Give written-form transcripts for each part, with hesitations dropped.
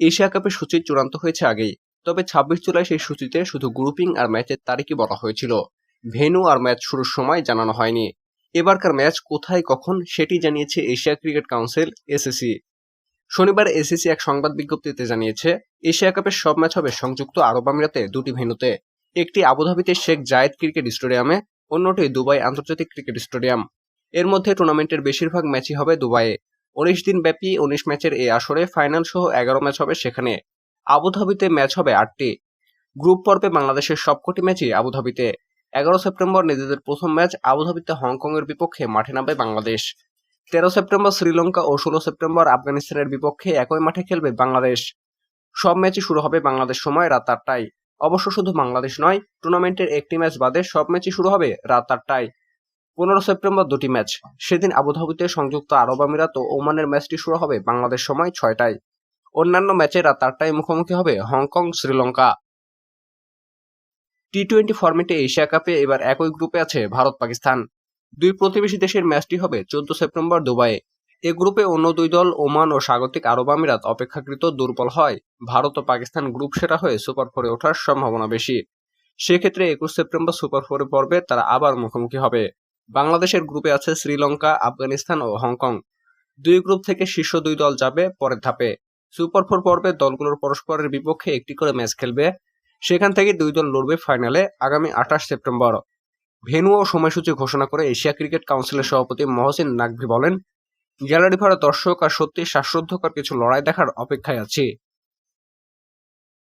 Asia কাপের সূচি চূড়ান্ত হয়েছে আগেই, তবে ২৬ জুলাই সেই সূচিতে শুধু গ্রুপিং আর ম্যাচের তারিখই বলা হয়েছিল। ভেন্যু আর ম্যাচ শুরুর সময় জানানো হয়নি। এবারকার ম্যাচ কোথায় কখন সেটি জানিয়েছে এশিয়া ক্রিকেট কাউন্সিল এসিসি। শনিবার এসিসি এক সংবাদ বিজ্ঞপ্তিতে জানিয়েছে, এশিয়া কাপের সব ম্যাচ হবে সংযুক্ত আরব আমিরাতে দুটি ভেন্যুতে, একটি আবুধাবিতে শেখ জায়েদ ক্রিকেট স্টেডিয়ামে, অন্যটি দুবাই আন্তর্জাতিক ক্রিকেট স্টেডিয়াম। এর মধ্যে টুর্নামেন্টের বেশিরভাগ ম্যাচই হবে দুবাইয়ে। ১৯ দিন ব্যাপী ১৯ ম্যাচের এই আসরে ফাইনাল সহ ১১ ম্যাচ হবে সেখানে। আবুধাবিতে ম্যাচ হবে ৮টি। গ্রুপ পর্বে বাংলাদেশের সবকটি ম্যাচই আবুধাবিতে। ১১ সেপ্টেম্বর নিজেদের প্রথম ম্যাচ আবুধাবিতে হংকংয়ের বিপক্ষে মাঠে নামবে বাংলাদেশ। ১৩ সেপ্টেম্বর শ্রীলঙ্কা ও ১৬ সেপ্টেম্বর আফগানিস্তানের বিপক্ষে একই মাঠে খেলবে বাংলাদেশ। সব ম্যাচই শুরু হবে বাংলাদেশ সময় রাত ৮টায়। অবশ্য শুধু বাংলাদেশ নয়, টুর্নামেন্টের একটি ম্যাচ বাদে সব ম্যাচই শুরু হবে রাত ৮টায়। ১৫ সেপ্টেম্বর দুটি ম্যাচ। সেদিন আবুধাবিতে সংযুক্ত আরব আমিরাত ও ওমানের ম্যাচটি শুরু হবে বাংলাদেশ সময় ৬টায়। অন্যান্য ম্যাচে রাত ৮টায় মুখোমুখি হবে হংকং, শ্রীলঙ্কা। টি-২০ ফরম্যাটে এশিয়া কাপে এবার একই গ্রুপে আছে ভারত, পাকিস্তান। দুই প্রতিবেশী দেশের ম্যাচটি হবে ১৪ সেপ্টেম্বর দুবাইয়ে। এ গ্রুপে অন্য দুই দল ওমান ও স্বাগতিক আরব আমিরাত অপেক্ষাকৃত দুর্বল হয় ভারত ও পাকিস্তান গ্রুপ সেরা হয়ে সুপার ফোরে ওঠার সম্ভাবনা বেশি। সেক্ষেত্রে ২১ সেপ্টেম্বর সুপার ফোরে পর্বে তারা আবার মুখোমুখি হবে। বাংলাদেশের গ্রুপে আছে শ্রীলঙ্কা, আফগানিস্তান ও হংকং। দুই গ্রুপ থেকে শীর্ষ দুই দল যাবে পরের ধাপে। সুপার ফোর পর্বে দলগুলোর পরস্পরের বিপক্ষে একটি করে ম্যাচ খেলবে। সেখান থেকে দুই দল লড়বে ফাইনালে আগামী ২৮ সেপ্টেম্বর। ভেন্যু ও সময়সূচি ঘোষণা করে এশিয়া ক্রিকেট কাউন্সিলের সভাপতি মহসিন নাকভি বলেন, গ্যালারি ভরা দর্শক আর সত্যি শ্বাসরুদ্ধকর কিছু লড়াই দেখার অপেক্ষায় আছি।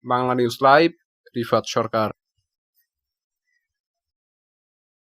বাংলা নিউজ লাইভ, রিফাত সরকার।